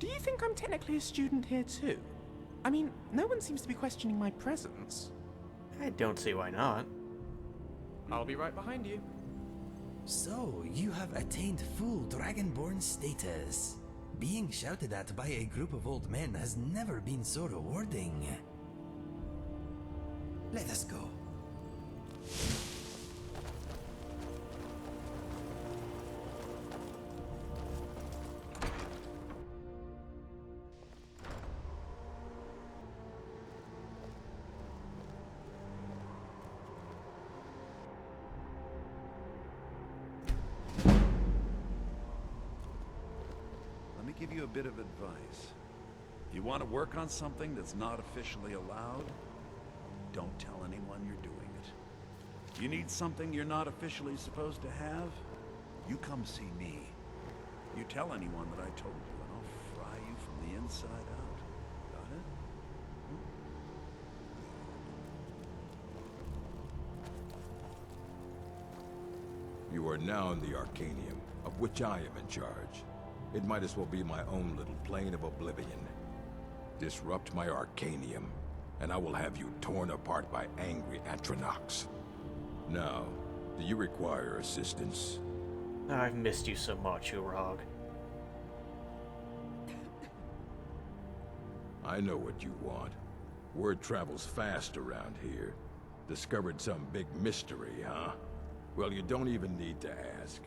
Do you think I'm technically a student here too? I mean, no one seems to be questioning my presence. I don't see why not. I'll be right behind you. So, you have attained full Dragonborn status. Being shouted at by a group of old men has never been so rewarding. Let us go. Let me give you a bit of advice. You want to work on something that's not officially allowed? Don't tell anyone you're doing it. You need something you're not officially supposed to have? You come see me. You tell anyone that I told you, and I'll fry you from the inside out. Got it? You are now in the Arcanium, of which I am in charge. It might as well be my own little plane of oblivion. Disrupt my Arcanium, and I will have you torn apart by angry Atronachs. Now, do you require assistance? I've missed you so much, Urog. I know what you want. Word travels fast around here. Discovered some big mystery, huh? Well, you don't even need to ask.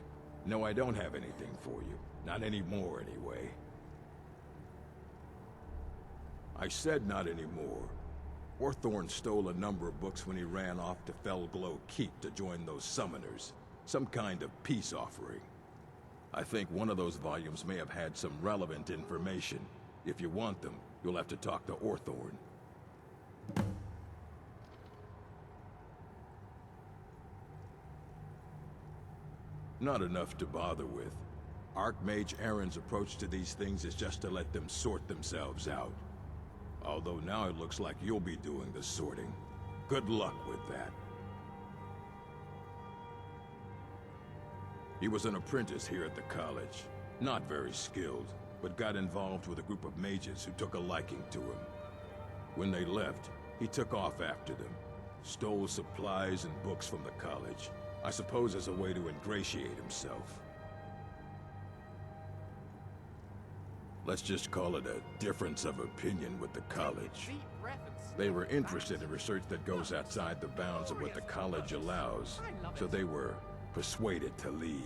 No, I don't have anything for you. Not anymore, anyway. I said not anymore. Orthorn stole a number of books when he ran off to Felglow Keep to join those summoners. Some kind of peace offering. I think one of those volumes may have had some relevant information. If you want them, you'll have to talk to Orthorn. Not enough to bother with. Archmage Aaron's approach to these things is just to let them sort themselves out. Although now it looks like you'll be doing the sorting. Good luck with that. He was an apprentice here at the college. Not very skilled, but got involved with a group of mages who took a liking to him. When they left, he took off after them. Stole supplies and books from the college. I suppose as a way to ingratiate himself. Let's just call it a difference of opinion with the college. They were interested in research that goes outside the bounds of what the college allows, so they were persuaded to leave.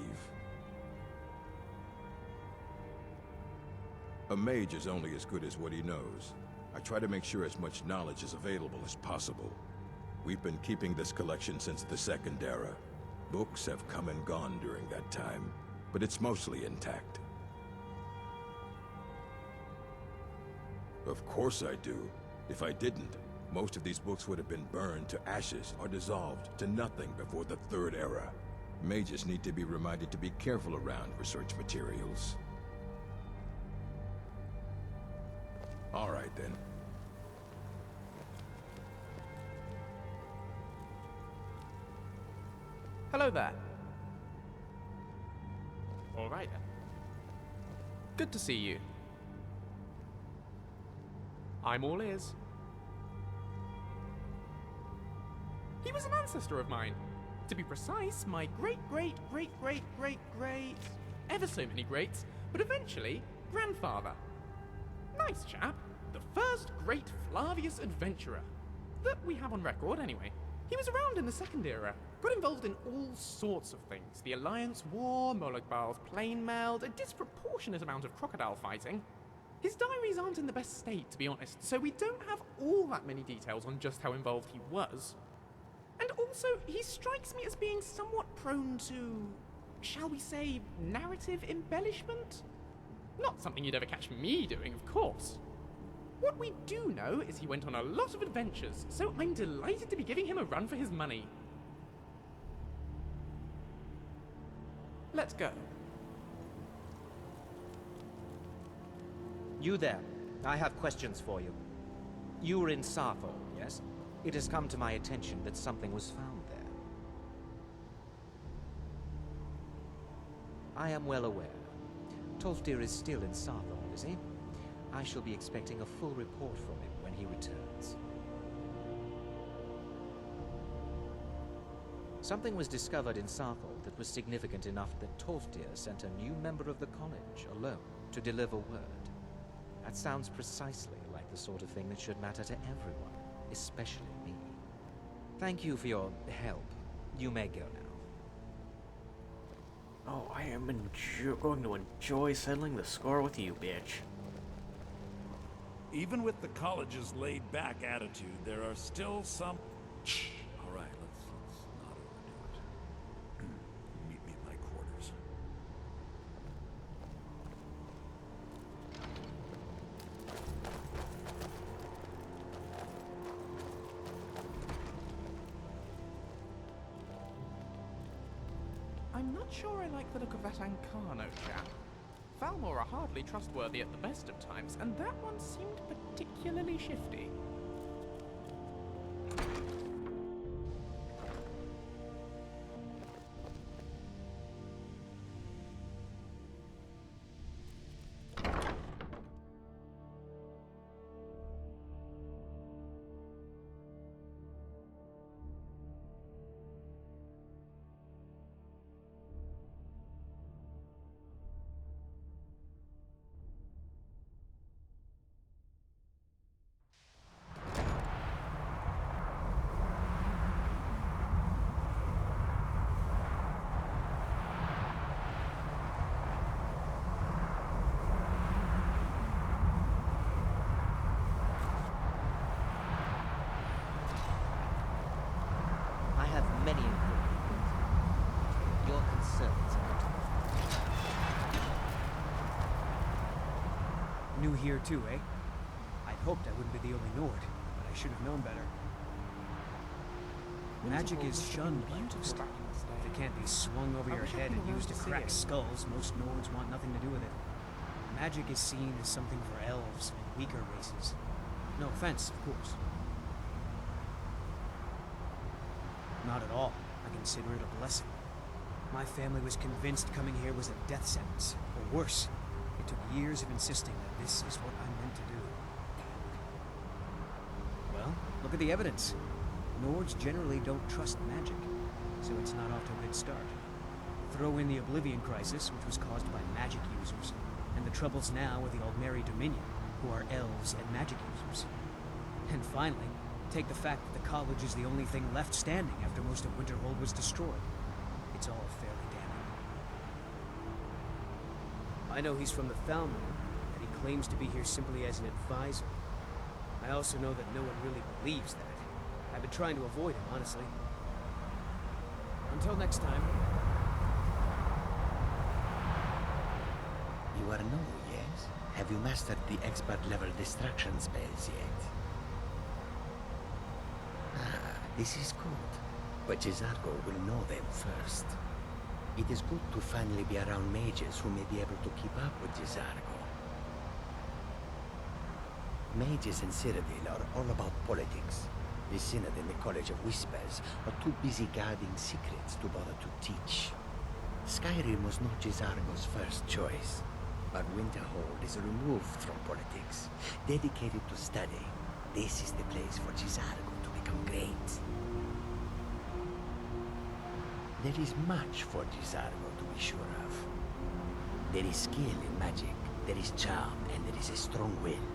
A mage is only as good as what he knows. I try to make sure as much knowledge is available as possible. We've been keeping this collection since the Second Era. Books have come and gone during that time, but it's mostly intact. Of course I do. If I didn't, most of these books would have been burned to ashes or dissolved to nothing before the Third Era. Mages need to be reminded to be careful around research materials. All right, then. Hello there. All right then. Good to see you. I'm all ears. He was an ancestor of mine. To be precise, my great, ever so many greats, but eventually, grandfather. Nice chap. The first great Flavius adventurer. That we have on record, anyway. He was around in the Second Era. Got involved in all sorts of things. The Alliance War, Molagbal's plane meld, a disproportionate amount of crocodile fighting. His diaries aren't in the best state, to be honest, so we don't have all that many details on just how involved he was. And also, he strikes me as being somewhat prone to, shall we say, narrative embellishment? Not something you'd ever catch me doing, of course. What we do know is he went on a lot of adventures, so I'm delighted to be giving him a run for his money. Let's go. You there. I have questions for you. You were in Sappho, yes? It has come to my attention that something was found there. I am well aware. Tolfdir is still in Sappho, is he? I shall be expecting a full report from him when he returns. Something was discovered in Sarthal that was significant enough that Tolfdir sent a new member of the college alone to deliver word. That sounds precisely like the sort of thing that should matter to everyone, especially me. Thank you for your help. You may go now. Oh, I am going to enjoy settling the score with you, bitch. Even with the college's laid-back attitude, there are still some... All right, let's not overdo it. Meet me at my quarters. I'm not sure I like the look of that Ancano chap. Falmor are hardly trustworthy at the best of times, and that one seemed particularly shifty. I have many important things. Your concerns are New here too, eh? I'd hoped I wouldn't be the only Nord, but I should have known better. Magic is shunned by most. If it can't be swung over your head and used to crack skulls, most Nords want nothing to do with it. Magic is seen as something for elves and weaker races. No offense, of course. Not at all. I consider it a blessing. My family was convinced coming here was a death sentence, or worse. It took years of insisting that this is what I'm meant to do. Well, look at the evidence. Nords generally don't trust magic, so it's not off to a good start. Throw in the Oblivion Crisis, which was caused by magic users, and the troubles now with the Aldmeri Dominion, who are elves and magic users. And finally, take the fact that the college is the only thing left standing after most of Winterhold was destroyed. It's all fairly damning. I know he's from the Thalmor, and he claims to be here simply as an advisor. I also know that no one really believes that. I've been trying to avoid him, honestly. Until next time. You are new, yes? Have you mastered the expert-level distraction spells yet? Ah, this is good. But Jizargo will know them first. It is good to finally be around mages who may be able to keep up with Jizargo. Mages in Cyrodiil are all about politics. The Synod and the College of Whispers are too busy guarding secrets to bother to teach. Skyrim was not Jizargo's first choice, but Winterhold is removed from politics, dedicated to study. This is the place for Jizargo to become great. There is much for Jizargo to be sure of. There is skill in magic, there is charm, and there is a strong will.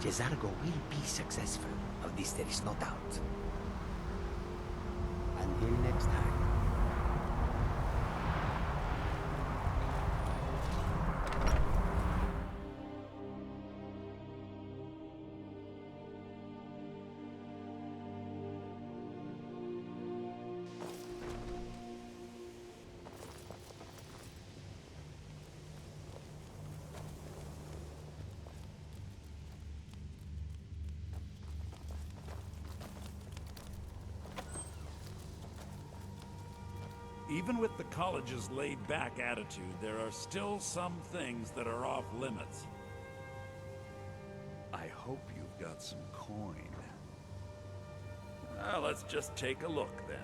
Jizargo will be successful. Of this there is no doubt. Until next time. Even with the college's laid-back attitude, there are still some things that are off limits. I hope you've got some coin. Let's just take a look, then.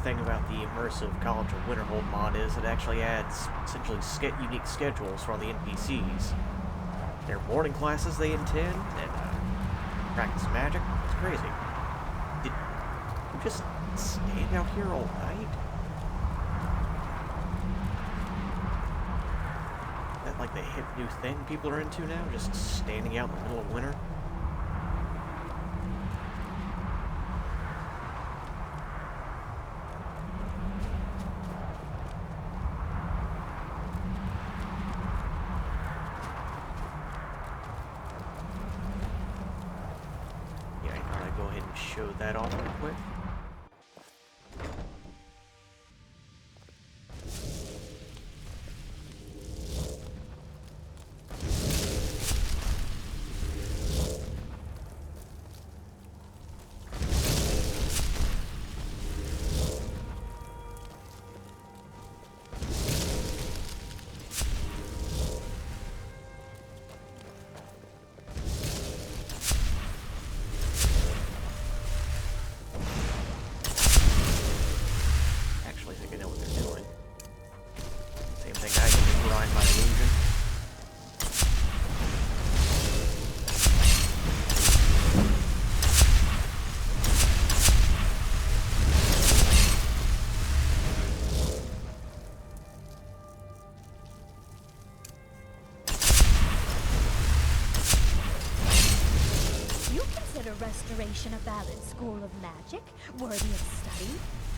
thing about the immersive College of Winterhold mod is it actually adds essentially unique schedules for all the NPCs. Their morning classes they attend, and practice magic. It's crazy. Did you just stand out here all night? Is that like the hip new thing people are into now? Just standing out in the middle of winter? Show that off real quick. Restoration a valid school of magic, worthy of study,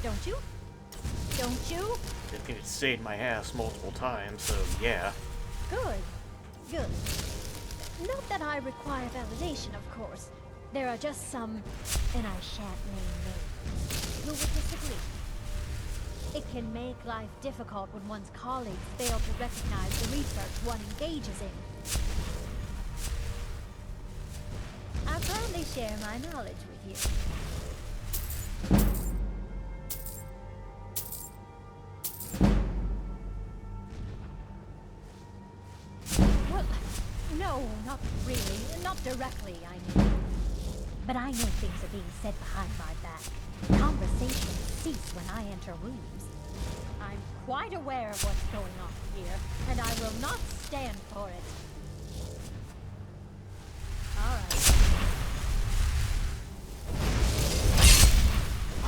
don't you? Don't you? It saved my ass multiple times, so yeah. Good. Good. Not that I require validation, of course. There are just some, and I shan't name names, who would disagree. It can make life difficult when one's colleagues fail to recognize the research one engages in. I'll gladly share my knowledge with you. Well, no, not really. Not directly, I mean. But I know things are being said behind my back. Conversations cease when I enter rooms. I'm quite aware of what's going on here, and I will not stand for it. All right.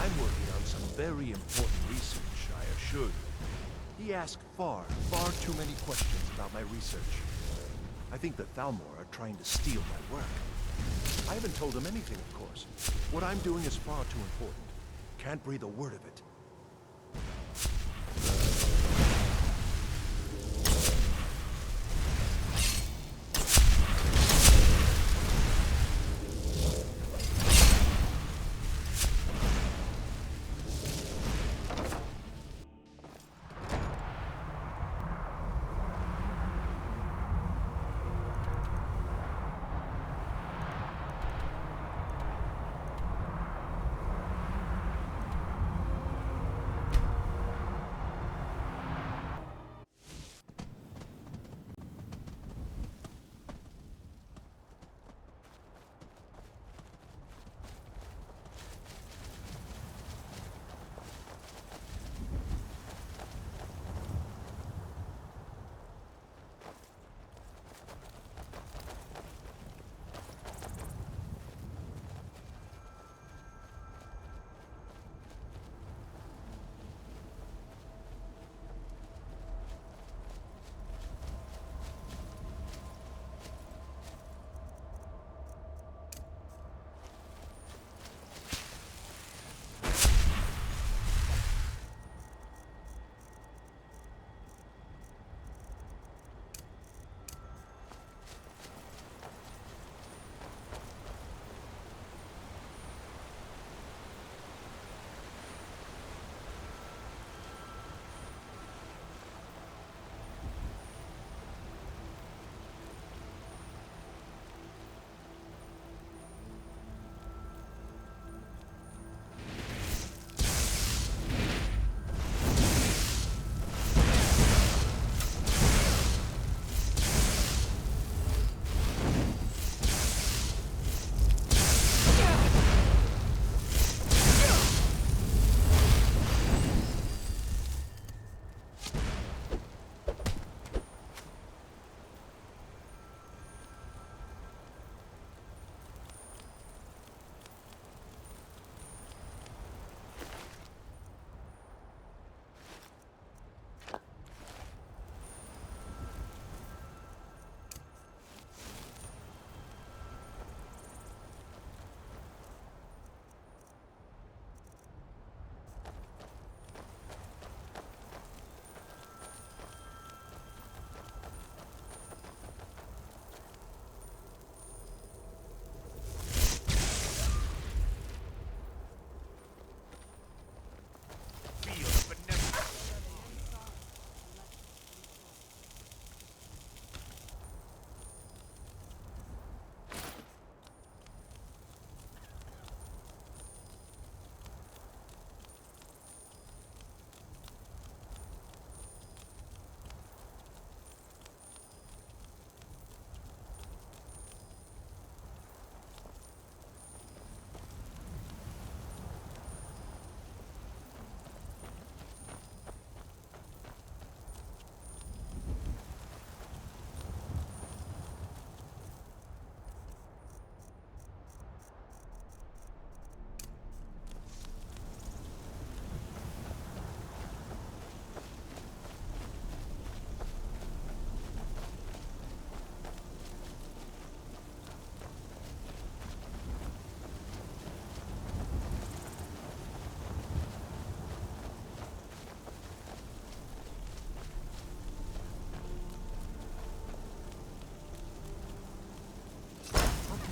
I'm working on some very important research, I assure you. He asked far too many questions about my research. I think the Thalmor are trying to steal my work. I haven't told him anything, of course. What I'm doing is far too important. Can't breathe a word of it.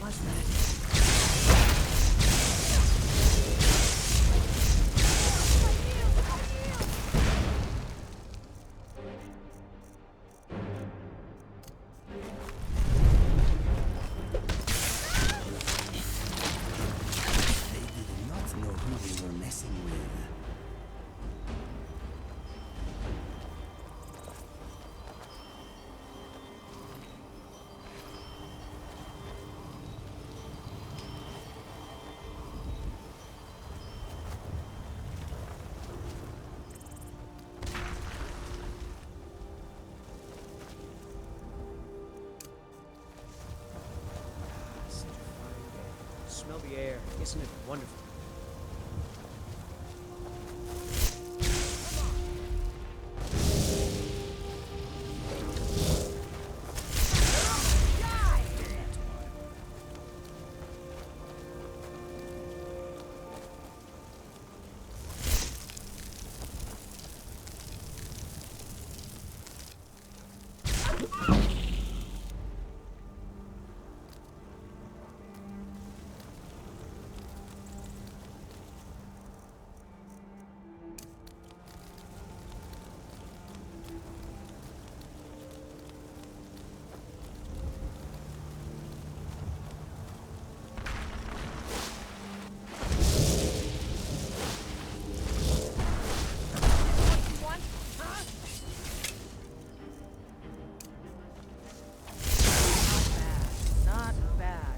was that? They did not know who they were messing with. Such a fine day. Smell the air. Isn't it wonderful? Not bad.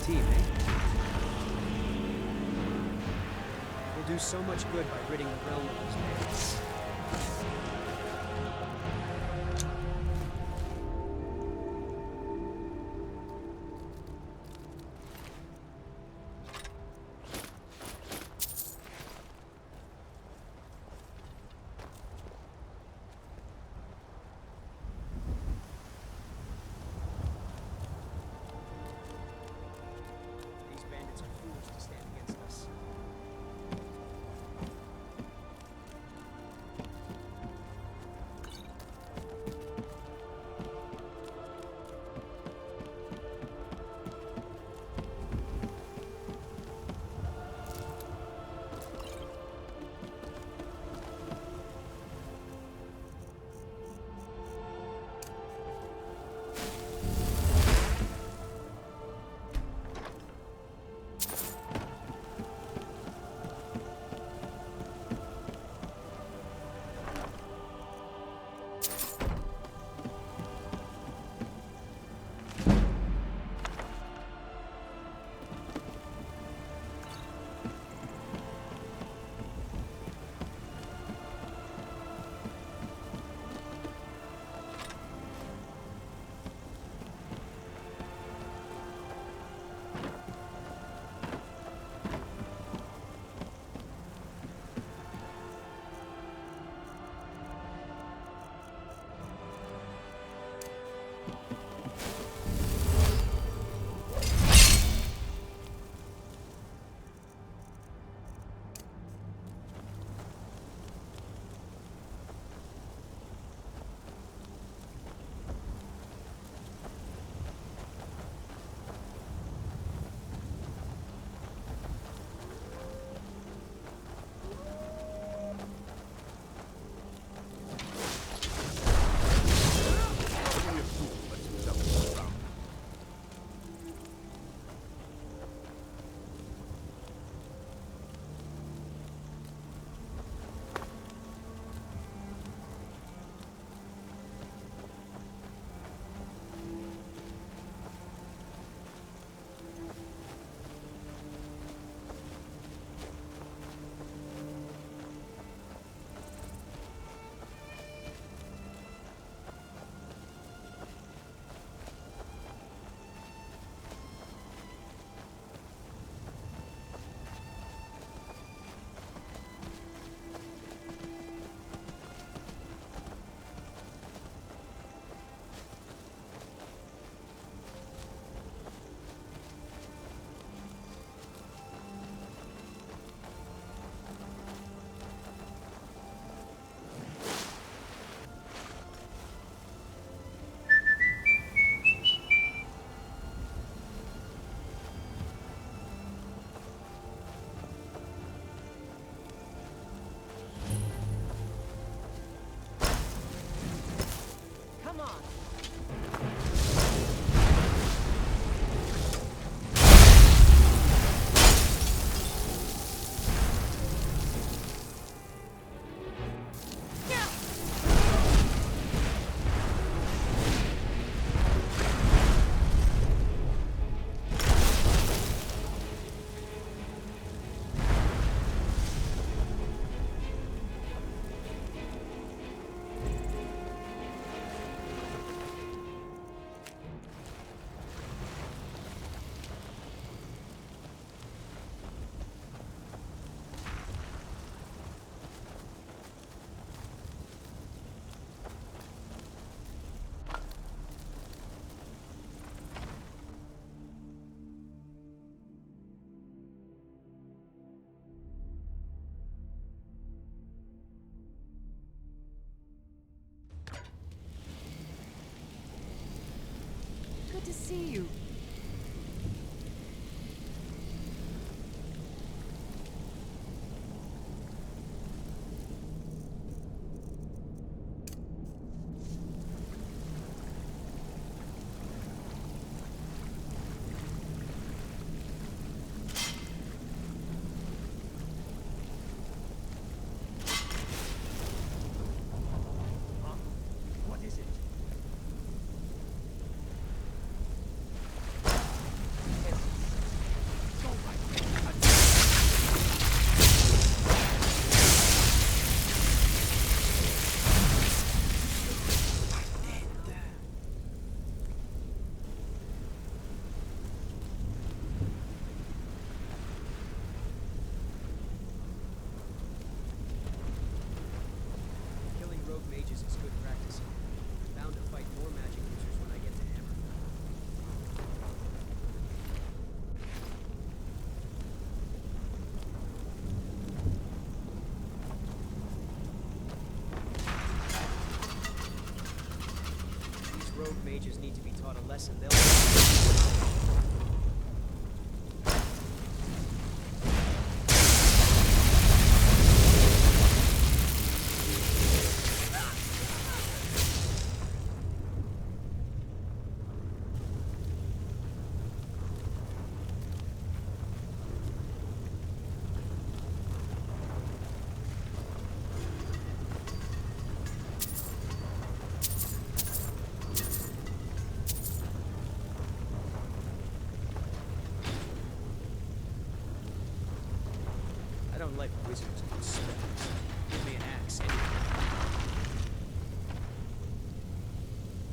Team, eh? We'll do so much good by ridding the realm of these bandits. These bandits are fools to stand against us. see you. What is it? Killing rogue mages is good practice. I'm bound to fight more magic users when I get to Hammer. These rogue mages need to be taught a lesson. They'll. I don't like wizards and spells. Give me an axe anyway.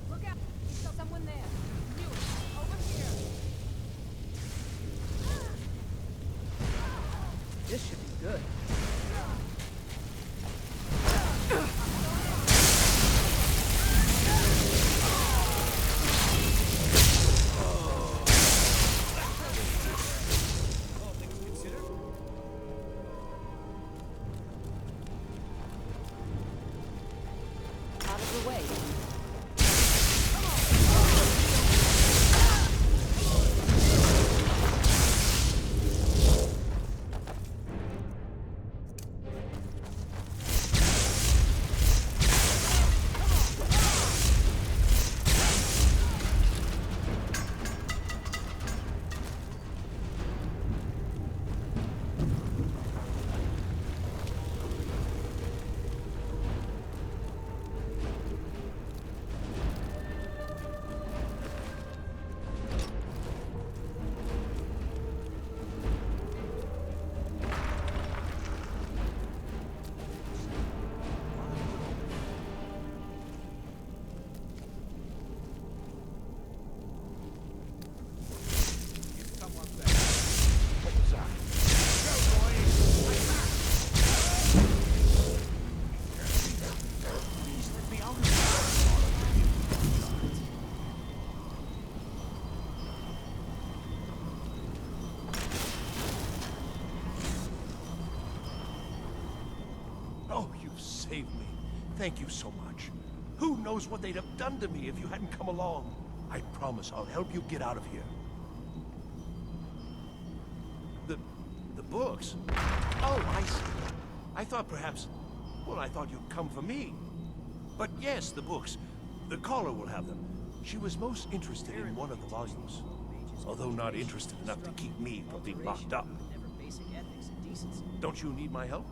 Look out! There's someone there. You, over here. This should be good. All things considered. Out of the way. Oh, you've saved me. Thank you so much. Who knows what they'd have done to me if you hadn't come along? I promise I'll help you get out of here. The books? Oh, I see. I thought perhaps... Well, I thought you'd come for me. But yes, the books. The caller will have them. She was most interested in one of the volumes. Although not interested enough to keep me from being locked up. Never basic ethics and decency. Don't you need my help?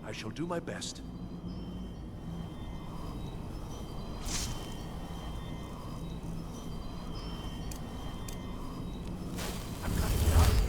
I shall do my best. I've got to get out of here.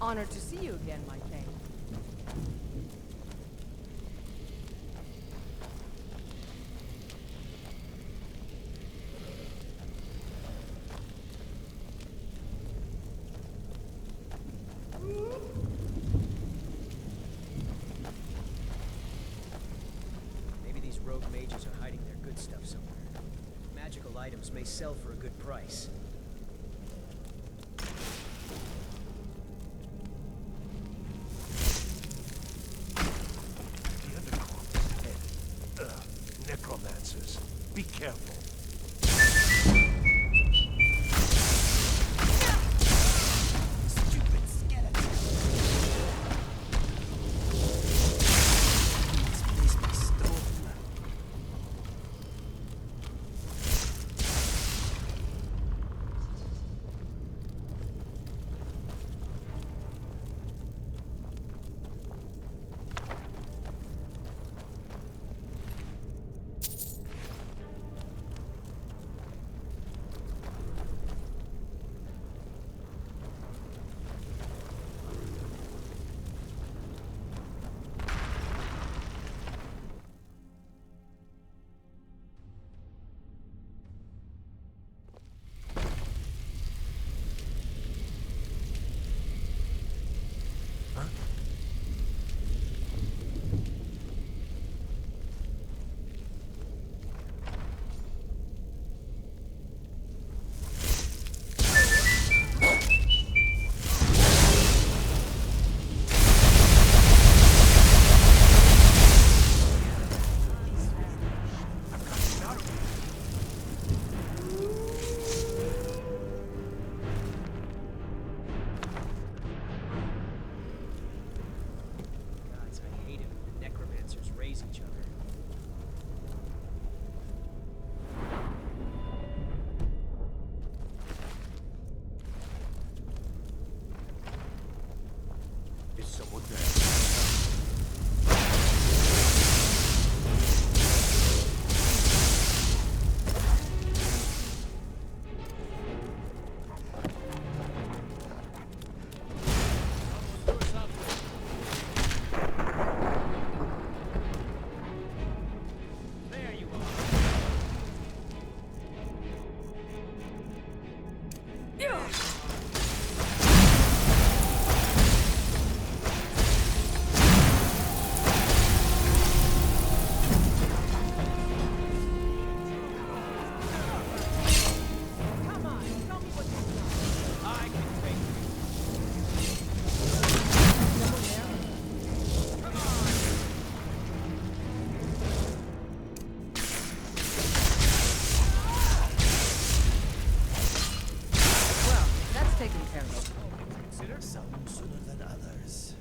Honored to see you again, my king. Maybe these rogue mages are hiding their good stuff somewhere. Magical items may sell for a good price. The undercroft's head. Necromancers. Be careful. Stupid skeleton. This place be stolen. Gods, I hate it when the necromancers raise each other. Is someone there? There you are. Come on, tell me what you've done. I can take Someone there? Well, that's taken care of. Consider Some sooner than others.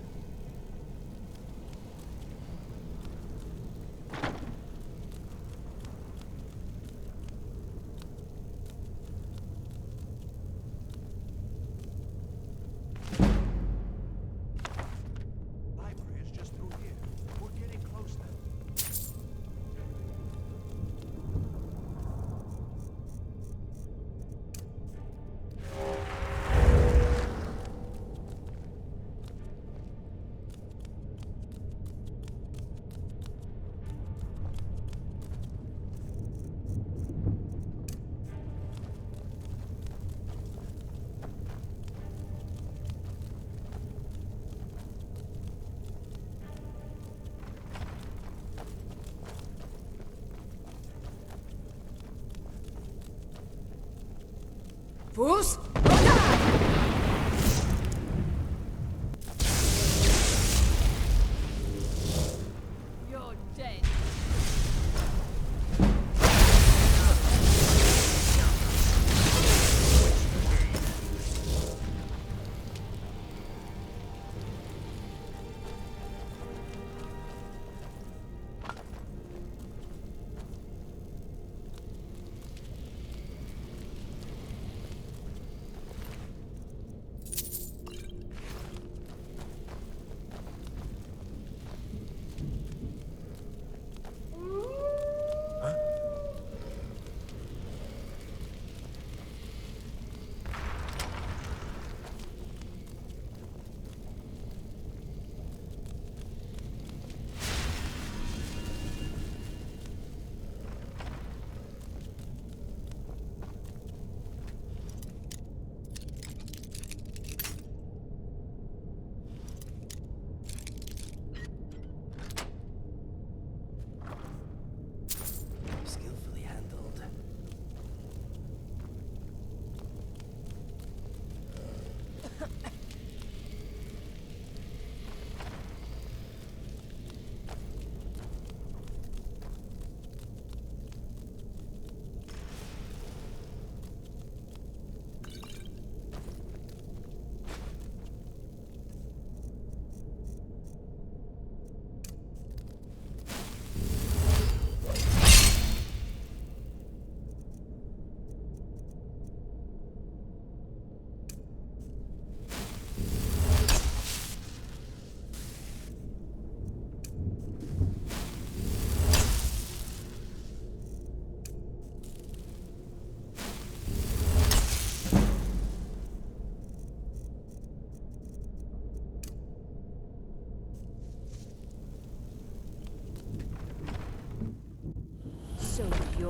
Library is just through here. We're getting close now. Fools! You're dead.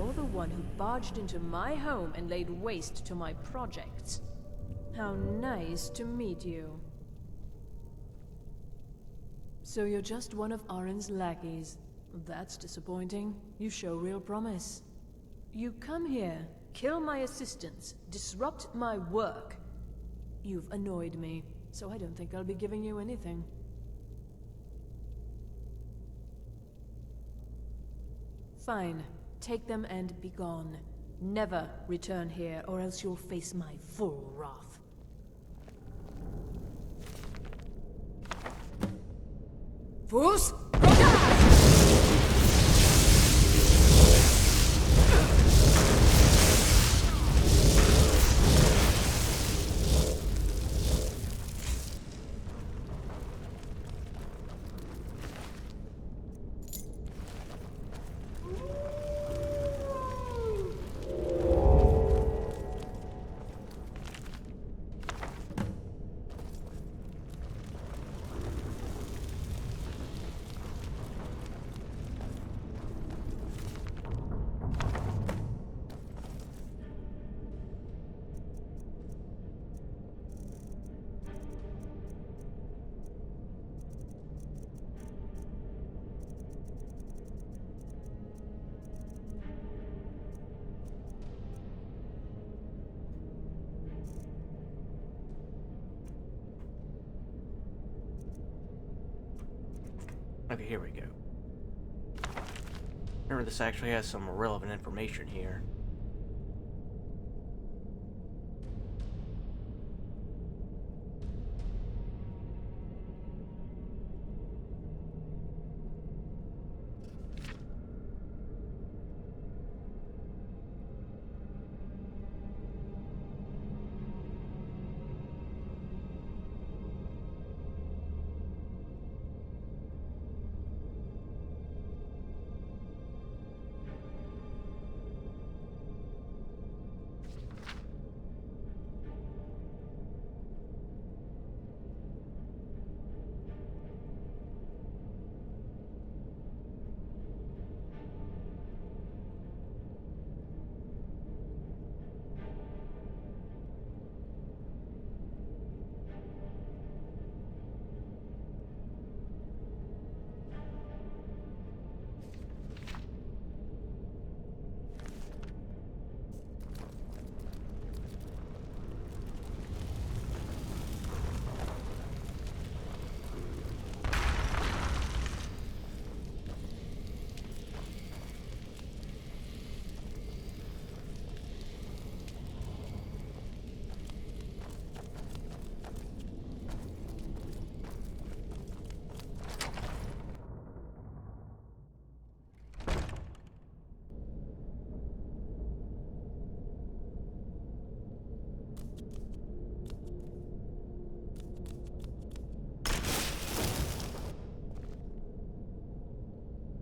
you're the one who barged into my home and laid waste to my projects. How nice to meet you. So you're just one of Arin's lackeys. That's disappointing. You show real promise. You come here, kill my assistants, disrupt my work. You've annoyed me, so I don't think I'll be giving you anything. Fine. Take them and be gone. Never return here, or else you'll face my full wrath. Fools! Okay, here we go. Remember, this actually has some relevant information here.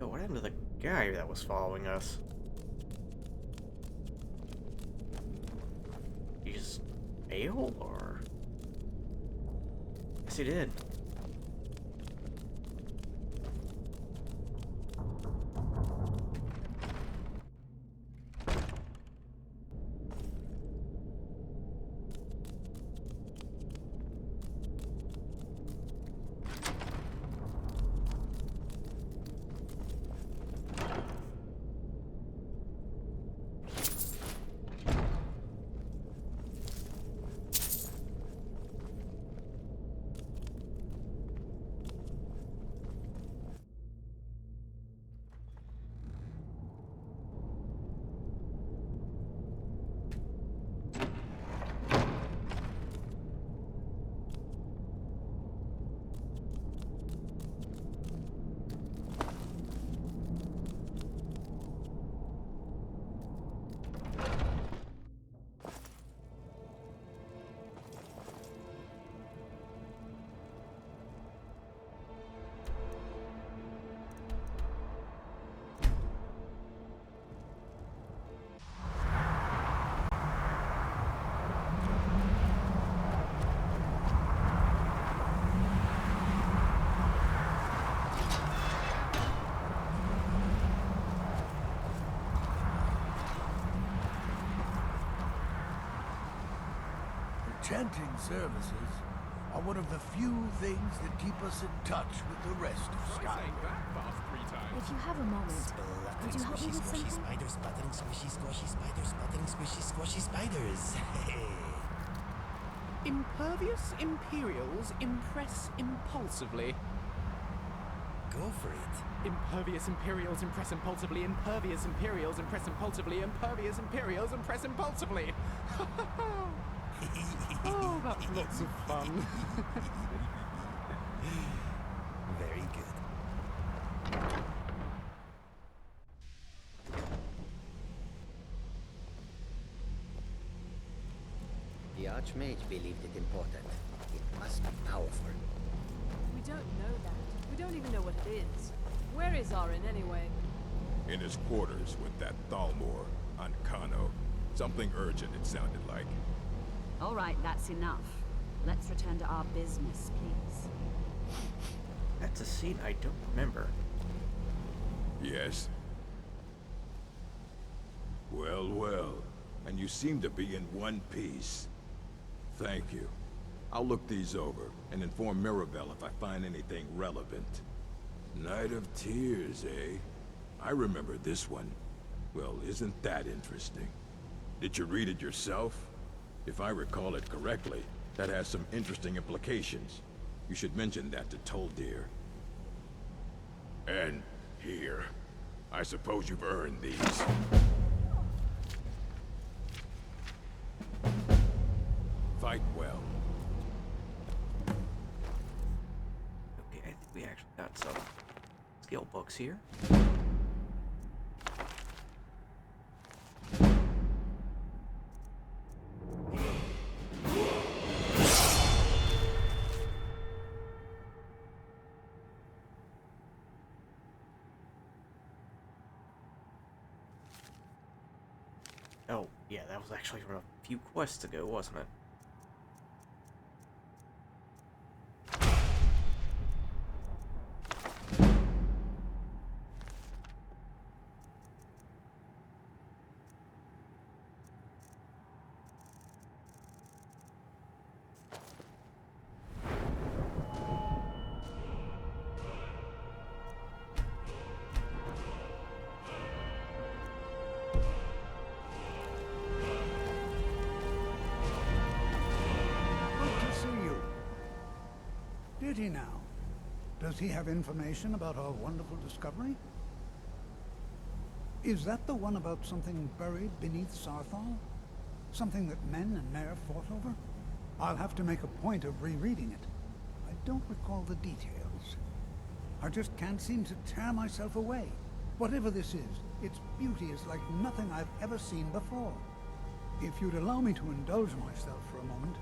Oh, what happened to the guy that was following us? He just failed, or? Yes, he did. Enchanting services are one of the few things that keep us in touch with the rest of Skyrim. If you have a moment, would you help me with something? Spiders, sputtering, squishy, squashy spiders, sputtering, squishy, squashy spiders. Impervious Imperials impress impulsively. Go for it. Impervious Imperials impress impulsively. Impervious Imperials impress impulsively. Impervious Imperials impress impulsively. Oh, that's lots of fun. Very good. The Archmage believed it important. It must be powerful. We don't know that. We don't even know what it is. Where is Arin anyway? In his quarters with that Thalmor on Kano. Something urgent, it sounded like. All right, that's enough. Let's return to our business, please. That's a scene I don't remember. Yes. Well, well. And you seem to be in one piece. Thank you. I'll look these over and inform Mirabelle if I find anything relevant. Night of Tears, eh? I remember this one. Well, isn't that interesting? Did you read it yourself? If I recall it correctly, that has some interesting implications. You should mention that to Toldir. And here. I suppose you've earned these. Fight well. Okay, I think we actually got some skill books here. Oh, yeah, that was actually from a few quests ago, wasn't it? Did he now? Does he have information about our wonderful discovery? Is that the one about something buried beneath Sarthal? Something that men and Mare fought over? I'll have to make a point of rereading it. I don't recall the details. I just can't seem to tear myself away. Whatever this is, its beauty is like nothing I've ever seen before. If you'd allow me to indulge myself for a moment,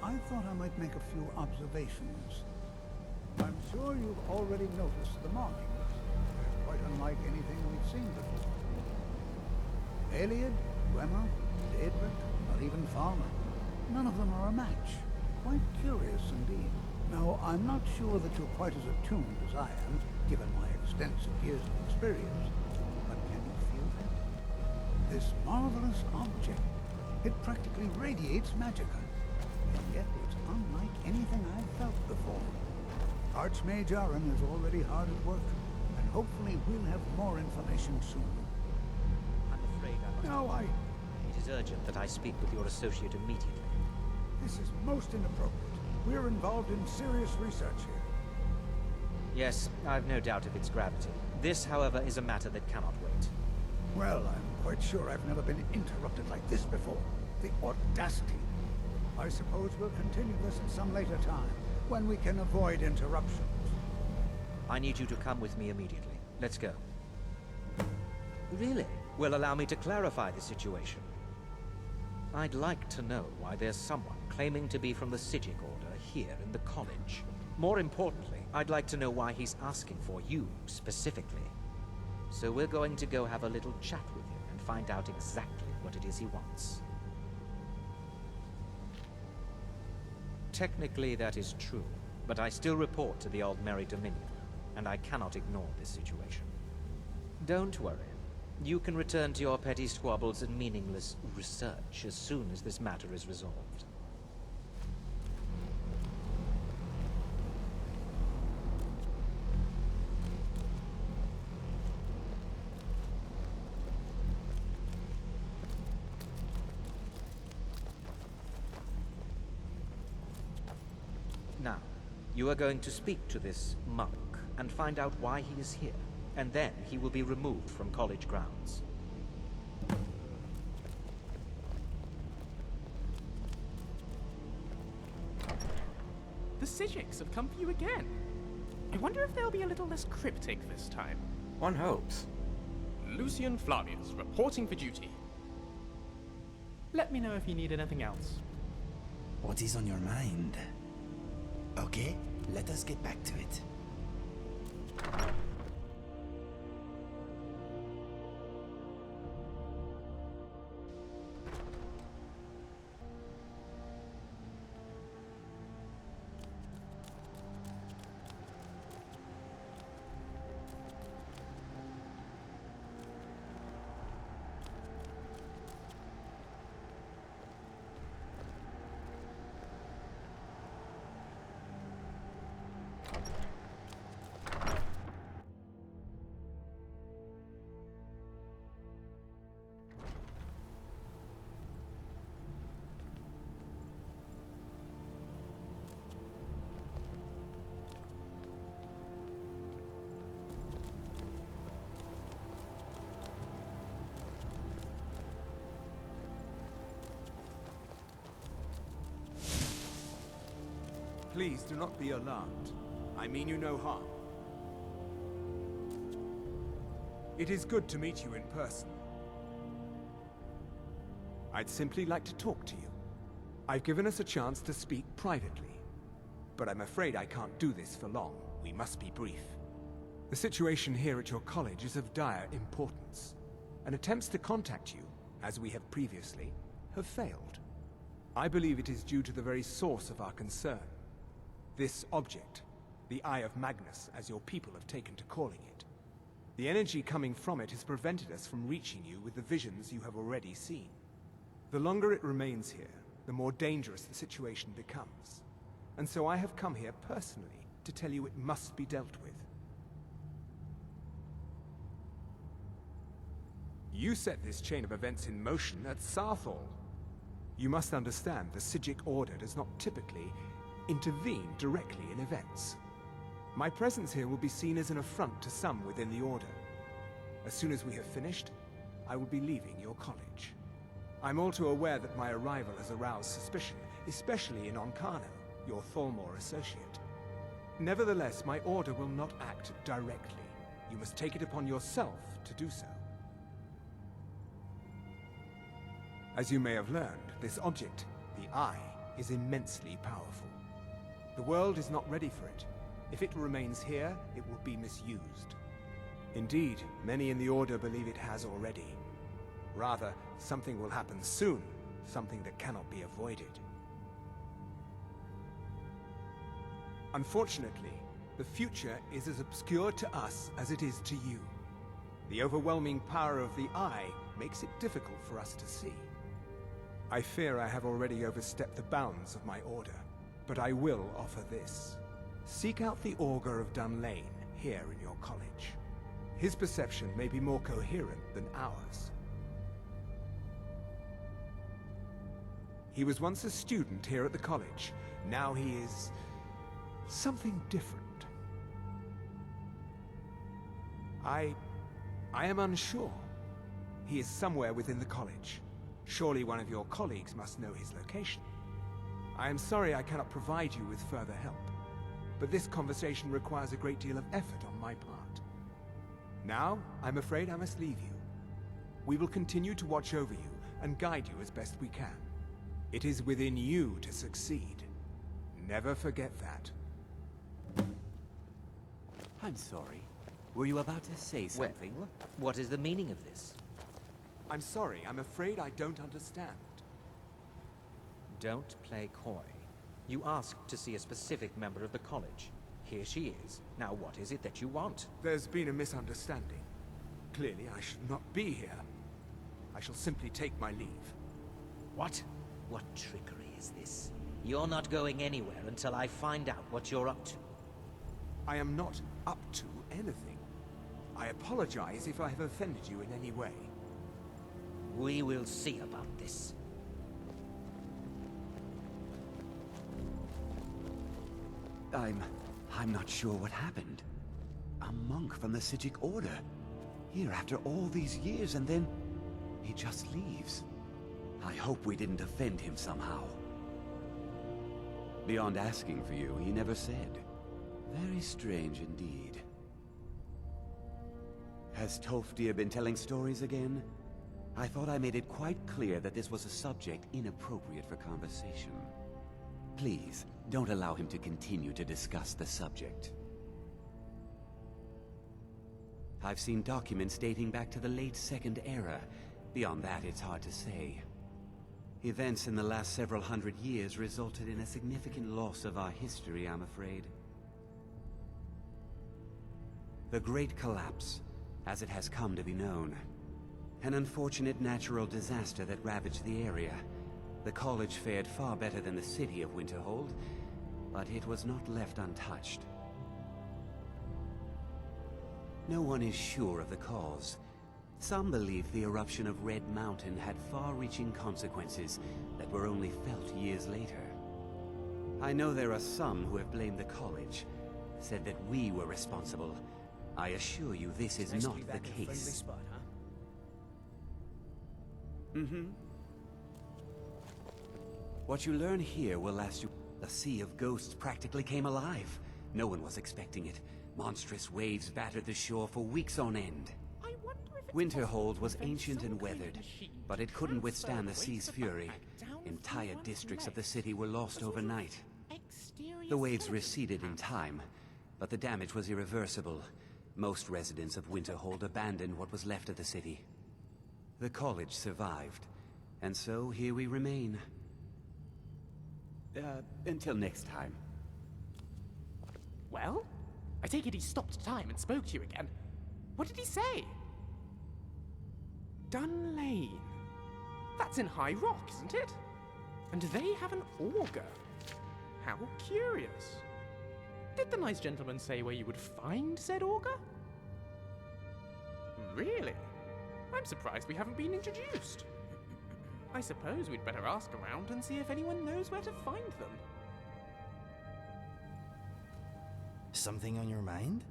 I thought I might make a few observations. I'm sure you've already noticed the markings. They're quite unlike anything we've seen before. Aliad, Gwemmer, Daedric, or even Farmer. None of them are a match. Quite curious indeed. Now, I'm not sure that you're quite as attuned as I am, given my extensive years of experience. But can you feel that? This marvelous object, it practically radiates magicka. And yet it's unlike anything I've felt before. Archmage Arin is already hard at work, and hopefully we'll have more information soon. I'm afraid I must... No, It is urgent that I speak with your associate immediately. This is most inappropriate. We're involved in serious research here. Yes, I've no doubt of its gravity. This, however, is a matter that cannot wait. Well, I'm quite sure I've never been interrupted like this before. The audacity. I suppose we'll continue this at some later time, when we can avoid interruptions. I need you to come with me immediately. Let's go. Really? Well, allow me to clarify the situation. I'd like to know why there's someone claiming to be from the Sijic Order here in the college. More importantly, I'd like to know why he's asking for you, specifically. So we're going to go have a little chat with him and find out exactly what it is he wants. Technically, that is true, but I still report to the Aldmeri Dominion, and I cannot ignore this situation. Don't worry. You can return to your petty squabbles and meaningless research as soon as this matter is resolved. Now, you are going to speak to this monk and find out why he is here, and then he will be removed from college grounds. The Sijiks have come for you again. I wonder if they'll be a little less cryptic this time. One hopes. Lucian Flavius, reporting for duty. Let me know if you need anything else. What is on your mind? Okay, let us get back to it. Please do not be alarmed. I mean you no harm. It is good to meet you in person. I'd simply like to talk to you. I've given us a chance to speak privately, but I'm afraid I can't do this for long. We must be brief. The situation here at your college is of dire importance, and attempts to contact you, as we have previously, have failed. I believe it is due to the very source of our concern. This object, the Eye of Magnus, as your people have taken to calling it. The energy coming from it has prevented us from reaching you with the visions you have already seen. The longer it remains here, the more dangerous the situation becomes. And so I have come here personally to tell you it must be dealt with. You set this chain of events in motion at Sarthal. You must understand the Psijic Order does not typically intervene directly in events. My presence here will be seen as an affront to some within the Order. As soon as we have finished, I will be leaving your college. I'm all too aware that my arrival has aroused suspicion, especially in Onkano, your Thalmor associate. Nevertheless, my Order will not act directly. You must take it upon yourself to do so. As you may have learned, this object, the Eye, is immensely powerful. The world is not ready for it. If it remains here, it will be misused. Indeed, many in the Order believe it has already. Rather, something will happen soon, something that cannot be avoided. Unfortunately, the future is as obscure to us as it is to you. The overwhelming power of the Eye makes it difficult for us to see. I fear I have already overstepped the bounds of my Order. But I will offer this. Seek out the Augur of Dunlane here in your college. His perception may be more coherent than ours. He was once a student here at the college. Now he is something different. I am unsure. He is somewhere within the college. Surely one of your colleagues must know his location. I am sorry I cannot provide you with further help, but this conversation requires a great deal of effort on my part. Now, I'm afraid I must leave you. We will continue to watch over you and guide you as best we can. It is within you to succeed. Never forget that. I'm sorry. Were you about to say something? Well, what is the meaning of this? I'm sorry, I'm afraid I don't understand. Don't play coy. You asked to see a specific member of the college. Here she is. Now what is it that you want? There's been a misunderstanding. Clearly I should not be here. I shall simply take my leave. What? What trickery is this? You're not going anywhere until I find out what you're up to. I am not up to anything. I apologize if I have offended you in any way. We will see about this. I'm not sure what happened. A monk from the Sijic Order. Here after all these years, and then he just leaves. I hope we didn't offend him somehow. Beyond asking for you, he never said. Very strange indeed. Has Tolfdir been telling stories again? I thought I made it quite clear that this was a subject inappropriate for conversation. Please, don't allow him to continue to discuss the subject. I've seen documents dating back to the late Second Era. Beyond that, it's hard to say. Events in the last several hundred years resulted in a significant loss of our history, I'm afraid. The Great Collapse, as it has come to be known. An unfortunate natural disaster that ravaged the area. The college fared far better than the city of Winterhold, but it was not left untouched. No one is sure of the cause. Some believe the eruption of Red Mountain had far-reaching consequences that were only felt years later. I know there are some who have blamed the college, said that we were responsible. I assure you this is Nice to not be the back in a friendly case. spot, huh? Mm-hmm. What you learn here will last you... The Sea of Ghosts practically came alive. No one was expecting it. Monstrous waves battered the shore for weeks on end. I wonder if it's Winterhold was possible to ancient invent and some kind of weathered, machine but it to couldn't transfer withstand the weight sea's of fury. backpack down Entire through one districts of the leg. city were lost A sort of overnight. exterior The waves skeleton, receded in perhaps. time, but the damage was irreversible. Most residents of Winterhold abandoned what was left of the city. The college survived, and so here we remain. Until next time. Well, I take it he stopped time and spoke to you again. What did he say? Dun Lane. That's in High Rock, isn't it? And they have an auger. How curious. Did the nice gentleman say where you would find said auger? Really? I'm surprised we haven't been introduced. I suppose we'd better ask around and see if anyone knows where to find them. Something on your mind?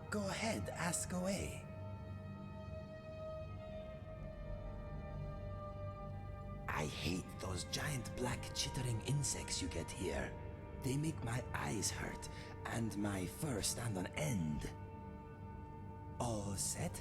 Go ahead, ask away. I hate those giant black chittering insects you get here. They make my eyes hurt, and my fur stand on end. All set?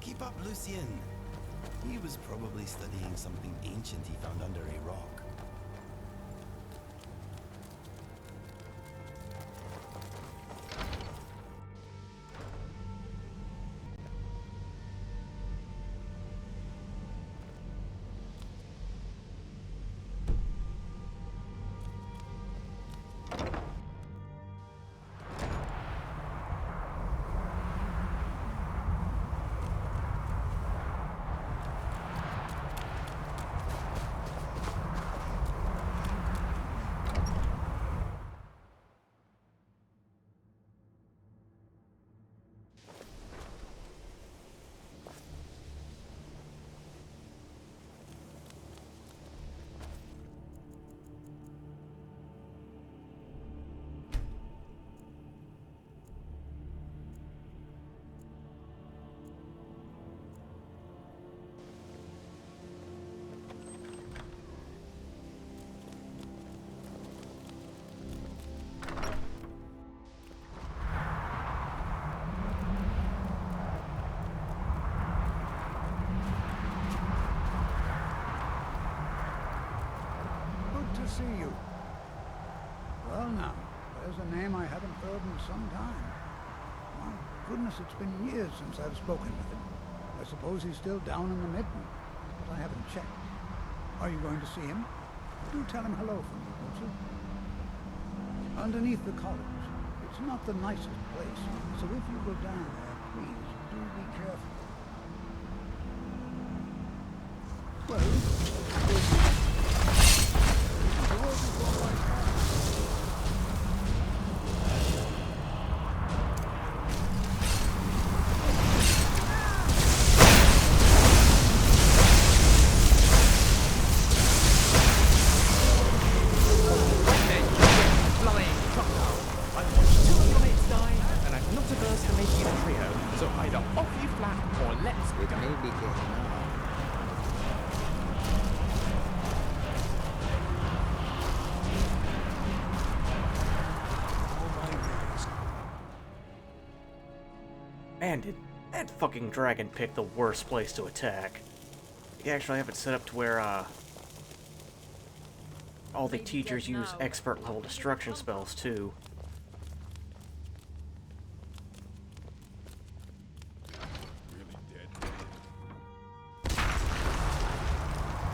Keep up, Lucien. He was probably studying something ancient he found under a rock. See you. Well now, there's a name I haven't heard in some time. My goodness, it's been years since I've spoken with him. I suppose he's still down in the Midden, but I haven't checked. Are you going to see him? Do tell him hello for me, won't you? Underneath the college. It's not the nicest place, so if you go down there, please do be careful. Man, did that fucking dragon pick the worst place to attack. You actually have it set up to where, all the teachers use expert level destruction spells, too.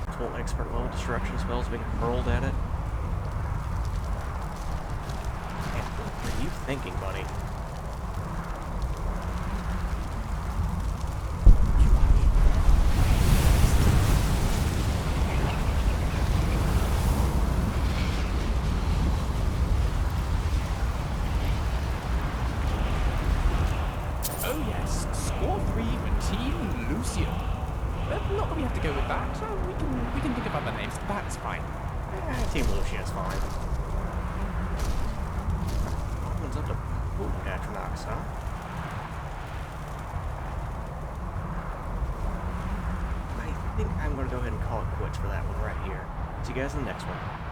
Multiple expert level destruction spells being hurled at it. Man, what are you thinking, buddy? Oh yes, score 3 for Team Lucian. Not that we have to go with that, so we can think of other names. That's fine. Team Lucian is fine. Opens up to Atronox, huh? I think I'm going to go ahead and call it quits for that one right here. See you guys in the next one.